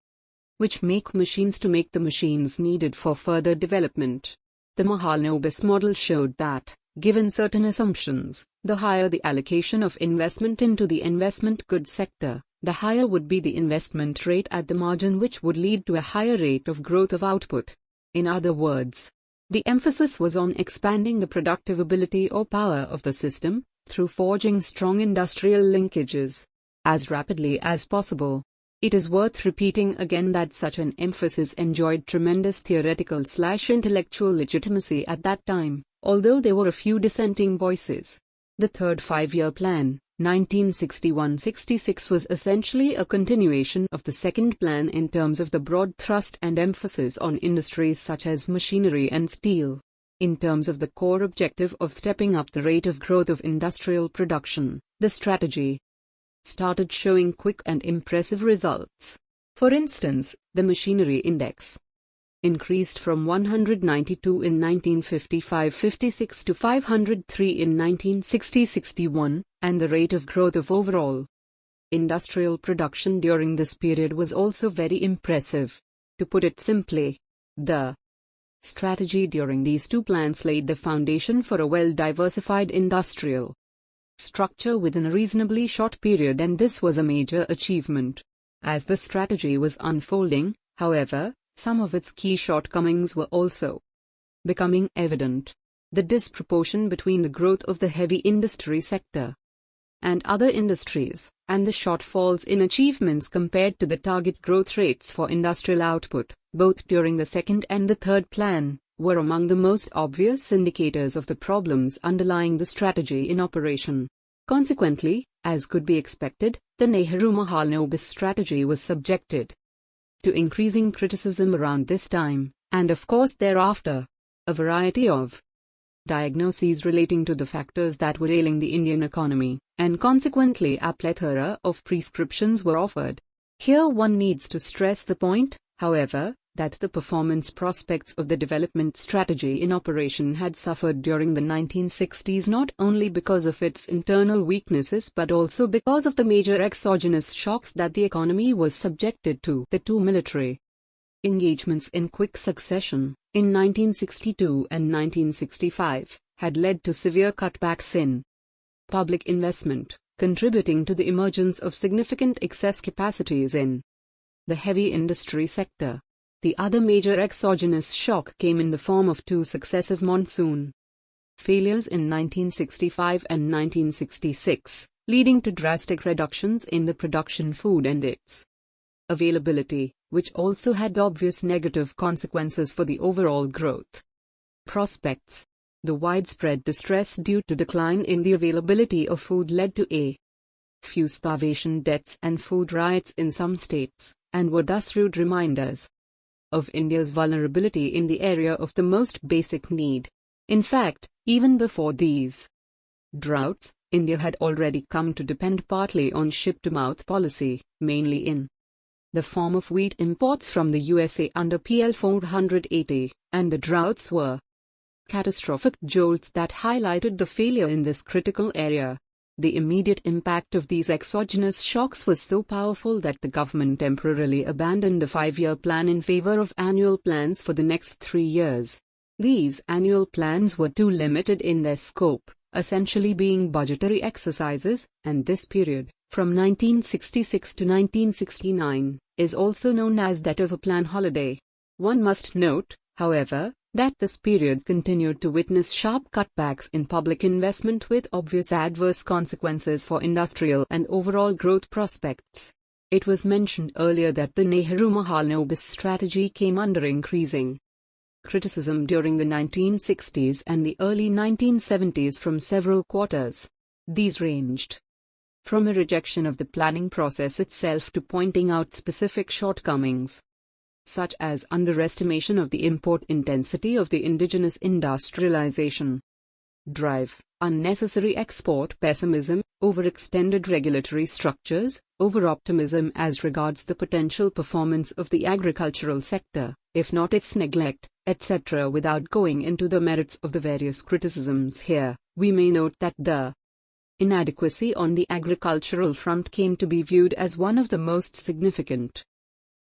which make machines to make the machines needed for further development. The Mahalanobis model showed that, given certain assumptions, the higher the allocation of investment into the investment goods sector, the higher would be the investment rate at the margin, which would lead to a higher rate of growth of output. In other words, the emphasis was on expanding the productive ability or power of the system, through forging strong industrial linkages, as rapidly as possible. It is worth repeating again that such an emphasis enjoyed tremendous theoretical/intellectual legitimacy at that time, although there were a few dissenting voices. The third five-year plan, 1961-66, was essentially a continuation of the second plan in terms of the broad thrust and emphasis on industries such as machinery and steel. In terms of the core objective of stepping up the rate of growth of industrial production, the strategy started showing quick and impressive results. For instance, the machinery index increased from 192 in 1955-56 to 503 in 1960-61, and the rate of growth of overall industrial production during this period was also very impressive. To put it simply, the strategy during these two plans laid the foundation for a well-diversified industrial structure within a reasonably short period, and this was a major achievement. As the strategy was unfolding, however, some of its key shortcomings were also becoming evident. The disproportion between the growth of the heavy industry sector and other industries, and the shortfalls in achievements compared to the target growth rates for industrial output, both during the second and the third plan, were among the most obvious indicators of the problems underlying the strategy in operation. Consequently, as could be expected, the Nehru-Mahalanobis strategy was subjected to increasing criticism around this time, and of course thereafter. A variety of diagnoses relating to the factors that were ailing the Indian economy, and consequently a plethora of prescriptions were offered. Here one needs to stress the point, however, that the performance prospects of the development strategy in operation had suffered during the 1960s, not only because of its internal weaknesses but also because of the major exogenous shocks that the economy was subjected to. The two military engagements in quick succession, in 1962 and 1965, had led to severe cutbacks in public investment, contributing to the emergence of significant excess capacities in the heavy industry sector. The other major exogenous shock came in the form of two successive monsoon failures in 1965 and 1966, leading to drastic reductions in the production food and its availability, which also had obvious negative consequences for the overall growth prospects. The widespread distress due to decline in the availability of food led to a few starvation deaths and food riots in some states, and were thus rude reminders of India's vulnerability in the area of the most basic need. In fact, even before these droughts, India had already come to depend partly on ship-to-mouth policy, mainly in the form of wheat imports from the USA under PL 480, and the droughts were catastrophic jolts that highlighted the failure in this critical area. The immediate impact of these exogenous shocks was so powerful that the government temporarily abandoned the five-year plan in favor of annual plans for the next 3 years. These annual plans were too limited in their scope, essentially being budgetary exercises, and this period, from 1966 to 1969, is also known as that of a plan holiday. One must note, however, that this period continued to witness sharp cutbacks in public investment with obvious adverse consequences for industrial and overall growth prospects. It was mentioned earlier that the Nehru-Mahalanobis strategy came under increasing criticism during the 1960s and the early 1970s from several quarters. These ranged from a rejection of the planning process itself to pointing out specific shortcomings, such as underestimation of the import intensity of the indigenous industrialization drive, unnecessary export pessimism, overextended regulatory structures, over-optimism as regards the potential performance of the agricultural sector, if not its neglect, etc. Without going into the merits of the various criticisms here, we may note that the inadequacy on the agricultural front came to be viewed as one of the most significant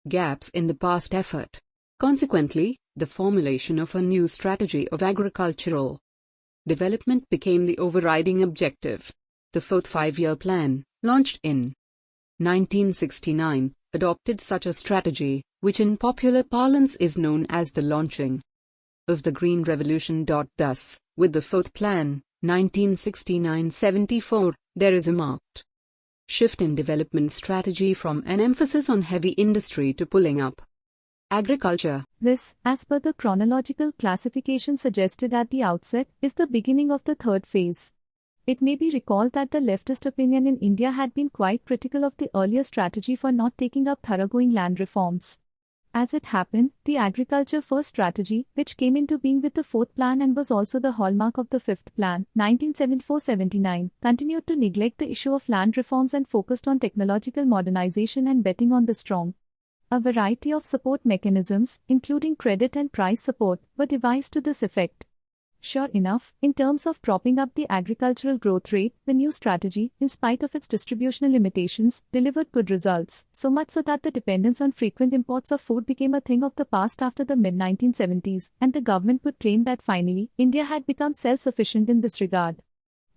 gaps in the past effort. Consequently, the formulation of a new strategy of agricultural development became the overriding objective. The Fourth Five-Year Plan, launched in 1969, adopted such a strategy, which in popular parlance is known as the launching of the Green Revolution. Thus, with the Fourth Plan, 1969-74, there is a marked shift in development strategy from an emphasis on heavy industry to pulling up agriculture. This, as per the chronological classification suggested at the outset, is the beginning of the third phase. It may be recalled that the leftist opinion in India had been quite critical of the earlier strategy for not taking up thoroughgoing land reforms. As it happened, the Agriculture First strategy, which came into being with the Fourth Plan and was also the hallmark of the Fifth Plan, 1974-79, continued to neglect the issue of land reforms and focused on technological modernization and betting on the strong. A variety of support mechanisms, including credit and price support, were devised to this effect. Sure enough, in terms of propping up the agricultural growth rate, the new strategy, in spite of its distributional limitations, delivered good results, so much so that the dependence on frequent imports of food became a thing of the past after the mid-1970s, and the government would claim that finally, India had become self-sufficient in this regard.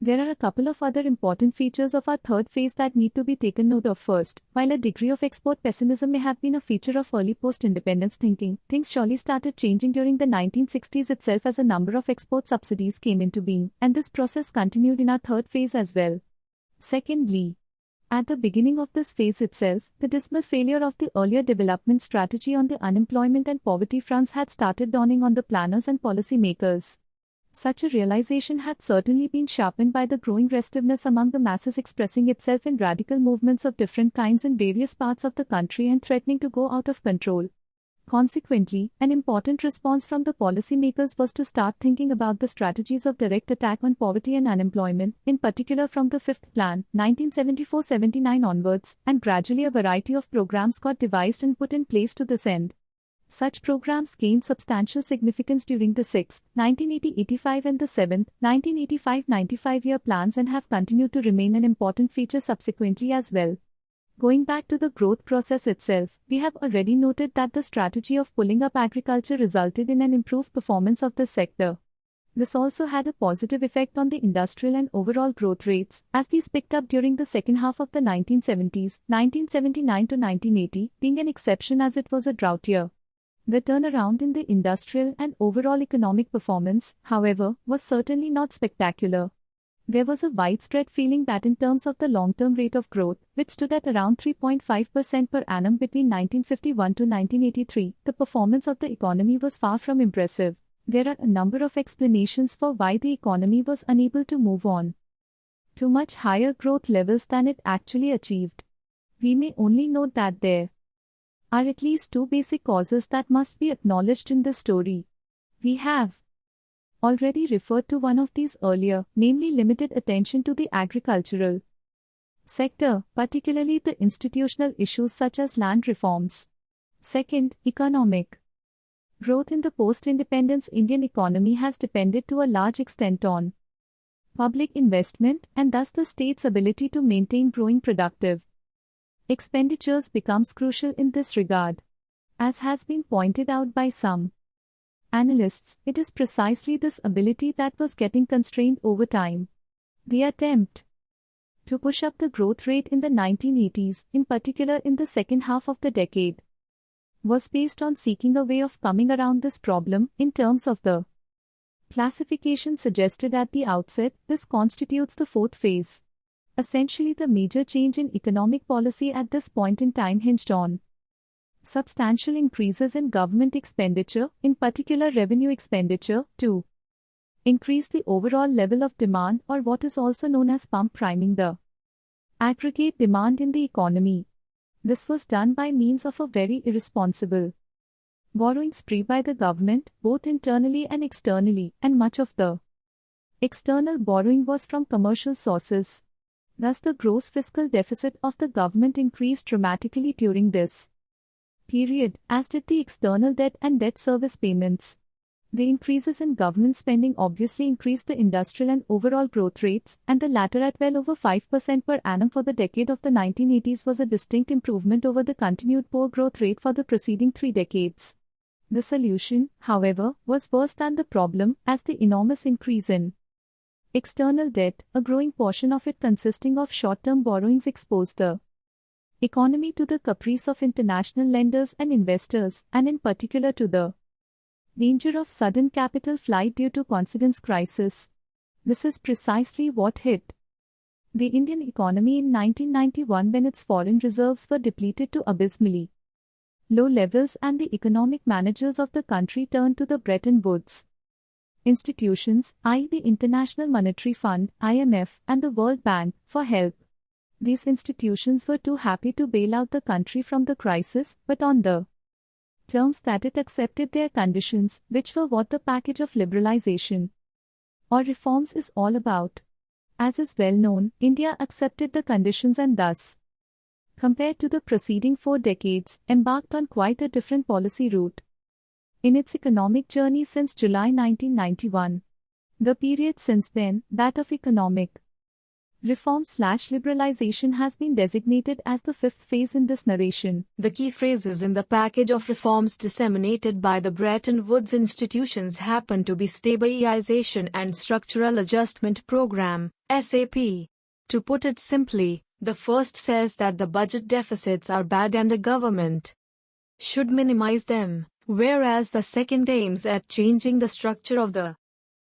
There are a couple of other important features of our third phase that need to be taken note of first. While a degree of export pessimism may have been a feature of early post-independence thinking, things surely started changing during the 1960s itself as a number of export subsidies came into being, and this process continued in our third phase as well. Secondly, at the beginning of this phase itself, the dismal failure of the earlier development strategy on the unemployment and poverty fronts had started dawning on the planners and policymakers. Such a realization had certainly been sharpened by the growing restiveness among the masses expressing itself in radical movements of different kinds in various parts of the country and threatening to go out of control. Consequently, an important response from the policymakers was to start thinking about the strategies of direct attack on poverty and unemployment, in particular from the Fifth Plan, 1974-79 onwards, and gradually a variety of programs got devised and put in place to this end. Such programs gained substantial significance during the 6th, 1980-85 and the 7th, 1985-95 year plans and have continued to remain an important feature subsequently as well. Going back to the growth process itself, we have already noted that the strategy of pulling up agriculture resulted in an improved performance of the sector. This also had a positive effect on the industrial and overall growth rates, as these picked up during the second half of the 1970s, 1979 to 1980, being an exception as it was a drought year. The turnaround in the industrial and overall economic performance, however, was certainly not spectacular. There was a widespread feeling that in terms of the long-term rate of growth, which stood at around 3.5% per annum between 1951 to 1983, the performance of the economy was far from impressive. There are a number of explanations for why the economy was unable to move on to much higher growth levels than it actually achieved. We may only note that there are at least two basic causes that must be acknowledged in this story. We have already referred to one of these earlier, namely limited attention to the agricultural sector, particularly the institutional issues such as land reforms. Second, economic growth in the post-independence Indian economy has depended to a large extent on public investment, and thus the state's ability to maintain growing productive expenditures becomes crucial in this regard. As has been pointed out by some analysts, it is precisely this ability that was getting constrained over time. The attempt to push up the growth rate in the 1980s, in particular in the second half of the decade, was based on seeking a way of coming around this problem in terms of the classification suggested at the outset. This constitutes the fourth phase. Essentially, the major change in economic policy at this point in time hinged on substantial increases in government expenditure, in particular revenue expenditure, to increase the overall level of demand, or what is also known as pump priming the aggregate demand in the economy. This was done by means of a very irresponsible borrowing spree by the government, both internally and externally, and much of the external borrowing was from commercial sources. Thus, the gross fiscal deficit of the government increased dramatically during this period, as did the external debt and debt service payments. The increases in government spending obviously increased the industrial and overall growth rates, and the latter at well over 5% per annum for the decade of the 1980s was a distinct improvement over the continued poor growth rate for the preceding 3 decades. The solution, however, was worse than the problem, as the enormous increase in external debt, a growing portion of it consisting of short-term borrowings, exposed the economy to the caprice of international lenders and investors, and in particular to the danger of sudden capital flight due to confidence crisis. This is precisely what hit the Indian economy in 1991 when its foreign reserves were depleted to abysmally low levels and the economic managers of the country turned to the Bretton Woods institutions, i.e. the International Monetary Fund (IMF) and the World Bank, for help. These institutions were too happy to bail out the country from the crisis, but on the terms that it accepted their conditions, which were what the package of liberalization or reforms is all about. As is well known, India accepted the conditions and thus, compared to the preceding 4 decades, embarked on quite a different policy route in its economic journey since July 1991. The period since then, that of economic reform/liberalization, has been designated as the 5th phase in this narration. The key phrases in the package of reforms disseminated by the Bretton Woods institutions happen to be Stabilization and Structural Adjustment Program, SAP. To put it simply, the first says that the budget deficits are bad and the government should minimize them, whereas the second aims at changing the structure of the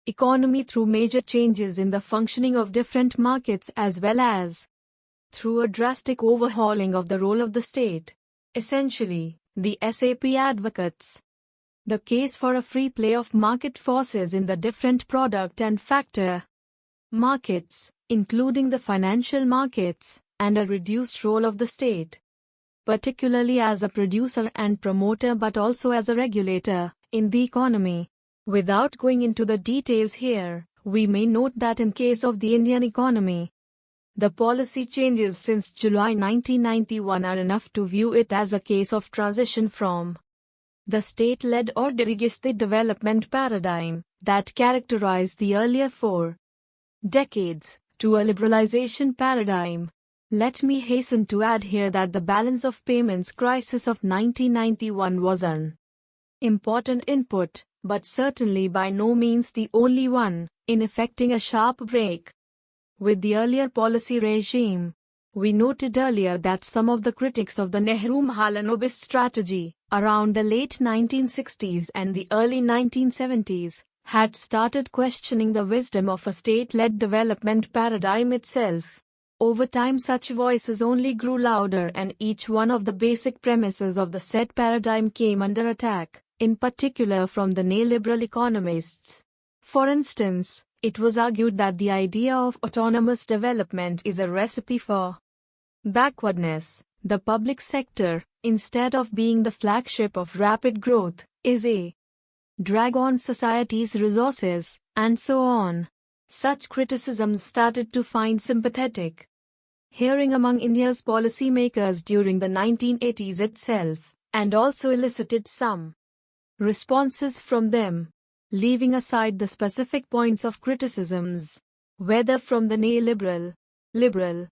economy through major changes in the functioning of different markets as well as through a drastic overhauling of the role of the state. Essentially, the SAP advocates the case for a free play of market forces in the different product and factor markets, including the financial markets, and a reduced role of the state, particularly as a producer and promoter but also as a regulator in the economy. Without going into the details here, we may note that in case of the Indian economy, the policy changes since July 1991 are enough to view it as a case of transition from the state-led or dirigistic development paradigm that characterized the earlier 4 decades to a liberalization paradigm. Let me hasten to add here that the balance of payments crisis of 1991 was an important input, but certainly by no means the only one, in effecting a sharp break with the earlier policy regime. We noted earlier that some of the critics of the Nehru-Mahalanobis strategy, around the late 1960s and the early 1970s, had started questioning the wisdom of a state-led development paradigm itself. Over time such voices only grew louder and each one of the basic premises of the said paradigm came under attack, in particular from the neoliberal economists. For instance, it was argued that the idea of autonomous development is a recipe for backwardness. The public sector, instead of being the flagship of rapid growth, is a drag on society's resources, and so on. Such criticisms started to find sympathetic hearing among India's policymakers during the 1980s itself, and also elicited some responses from them. Leaving aside the specific points of criticisms, whether from the neoliberal, liberal,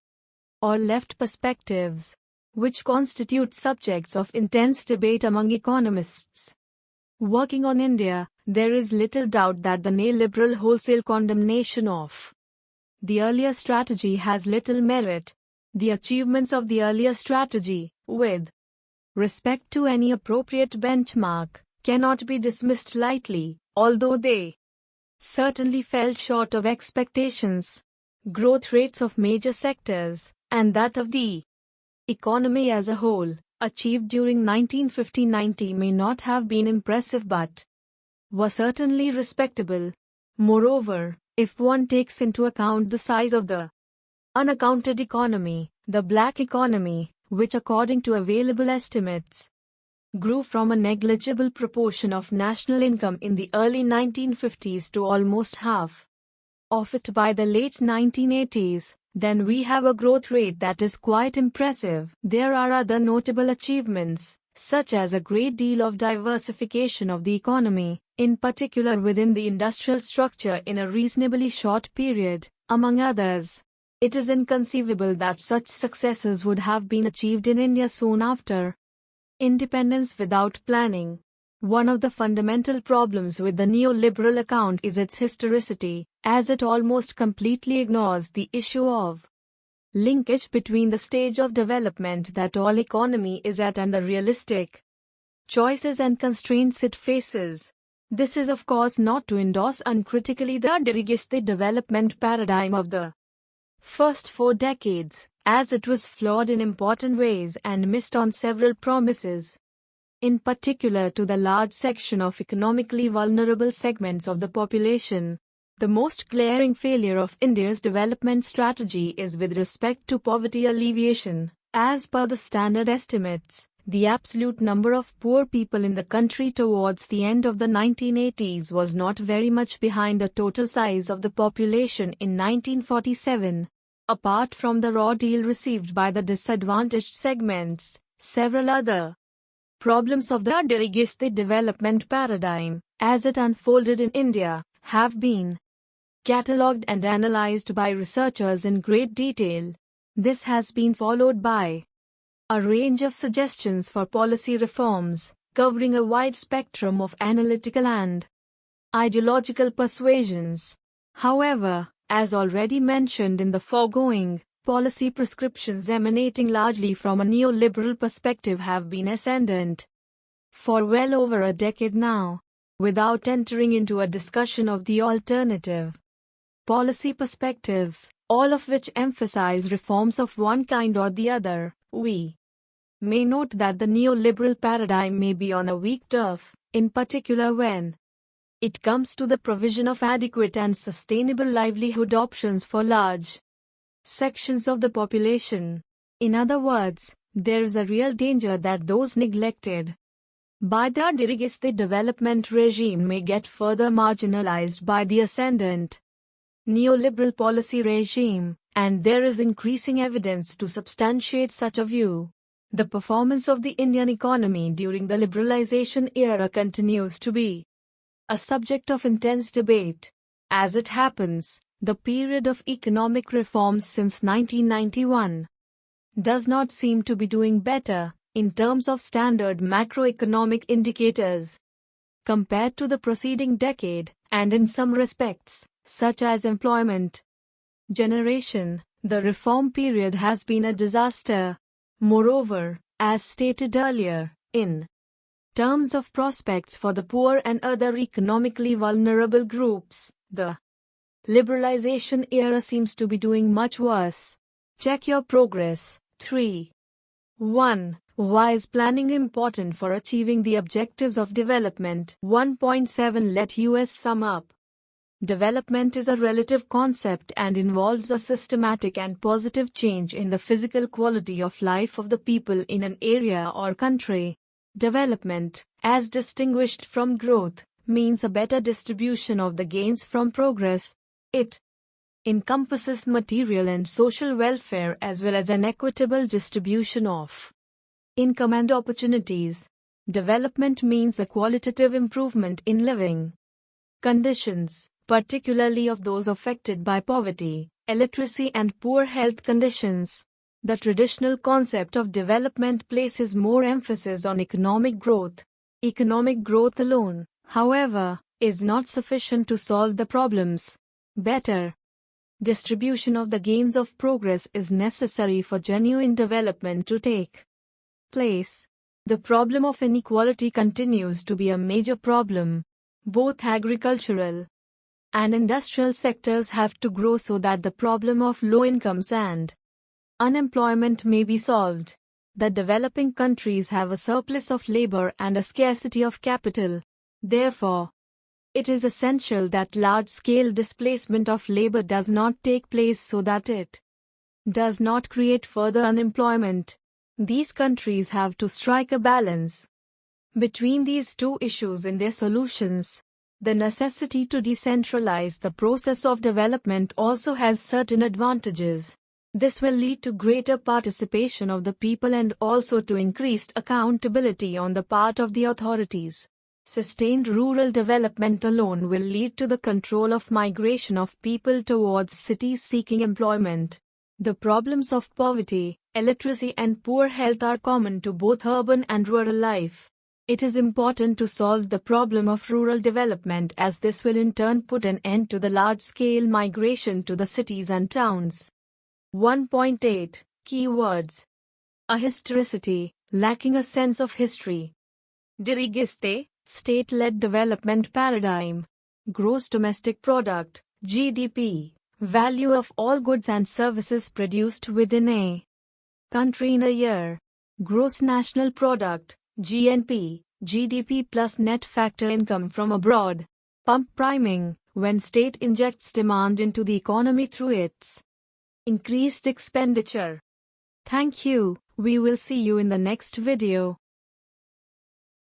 or left perspectives, which constitute subjects of intense debate among economists working on India, there is little doubt that the neoliberal wholesale condemnation of the earlier strategy has little merit. The achievements of the earlier strategy, with respect to any appropriate benchmark, cannot be dismissed lightly, although they certainly fell short of expectations. Growth rates of major sectors, and that of the economy as a whole, achieved during 1950-90 may not have been impressive but were certainly respectable. Moreover, if one takes into account the size of the unaccounted economy, the black economy, which according to available estimates grew from a negligible proportion of national income in the early 1950s to almost half of it by the late 1980s, then we have a growth rate that is quite impressive. There are other notable achievements, such as a great deal of diversification of the economy, in particular within the industrial structure in a reasonably short period, among others. It is inconceivable that such successes would have been achieved in India soon after independence without planning. One of the fundamental problems with the neoliberal account is its historicity, as it almost completely ignores the issue of linkage between the stage of development that all economy is at and the realistic choices and constraints it faces. This is of course not to endorse uncritically the dirigiste development paradigm of the first 4 decades, as it was flawed in important ways and missed on several promises. In particular to the large section of economically vulnerable segments of the population. The most glaring failure of India's development strategy is with respect to poverty alleviation. As per the standard estimates, the absolute number of poor people in the country towards the end of the 1980s was not very much behind the total size of the population in 1947. Apart from the raw deal received by the disadvantaged segments, several other problems of the dirigiste development paradigm, as it unfolded in India, have been catalogued and analyzed by researchers in great detail. This has been followed by a range of suggestions for policy reforms, covering a wide spectrum of analytical and ideological persuasions. However, as already mentioned in the foregoing, policy prescriptions emanating largely from a neoliberal perspective have been ascendant for well over a decade now, without entering into a discussion of the alternative policy perspectives, all of which emphasize reforms of one kind or the other. We may note that the neoliberal paradigm may be on a weak turf, in particular when it comes to the provision of adequate and sustainable livelihood options for large sections of the population. In other words, there is a real danger that those neglected by the dirigiste development regime may get further marginalized by the ascendant neoliberal policy regime, and there is increasing evidence to substantiate such a view. The performance of the Indian economy during the liberalization era continues to be a subject of intense debate. As it happens, the period of economic reforms since 1991 does not seem to be doing better, in terms of standard macroeconomic indicators, compared to the preceding decade, and in some respects, such as employment generation, the reform period has been a disaster. Moreover, as stated earlier, in terms of prospects for the poor and other economically vulnerable groups, the liberalization era seems to be doing much worse. Check your progress. 3. 1. Why is planning important for achieving the objectives of development? 1.7 Let us sum up. Development is a relative concept and involves a systematic and positive change in the physical quality of life of the people in an area or country. Development, as distinguished from growth, means a better distribution of the gains from progress. It encompasses material and social welfare as well as an equitable distribution of income and opportunities. Development means a qualitative improvement in living conditions, particularly of those affected by poverty, illiteracy and poor health conditions. The traditional concept of development places more emphasis on economic growth. Economic growth alone, however, is not sufficient to solve the problems. Better distribution of the gains of progress is necessary for genuine development to take place. The problem of inequality continues to be a major problem. Both agricultural and industrial sectors have to grow so that the problem of low incomes and unemployment may be solved. The developing countries have a surplus of labor and a scarcity of capital. Therefore, it is essential that large-scale displacement of labor does not take place so that it does not create further unemployment. These countries have to strike a balance between these two issues in their solutions. The necessity to decentralize the process of development also has certain advantages. This will lead to greater participation of the people and also to increased accountability on the part of the authorities. Sustained rural development alone will lead to the control of migration of people towards cities seeking employment. The problems of poverty, illiteracy and poor health are common to both urban and rural life. It is important to solve the problem of rural development, as this will in turn put an end to the large-scale migration to the cities and towns. 1.8 Keywords. Ahistoricity, lacking a sense of history. Dirigiste, state-led development paradigm. Gross domestic product, GDP, value of all goods and services produced within a country in a year. Gross national product, GNP, GDP plus net factor income from abroad. Pump priming, when state injects demand into the economy through its increased expenditure. Thank you. We will see you in the next video.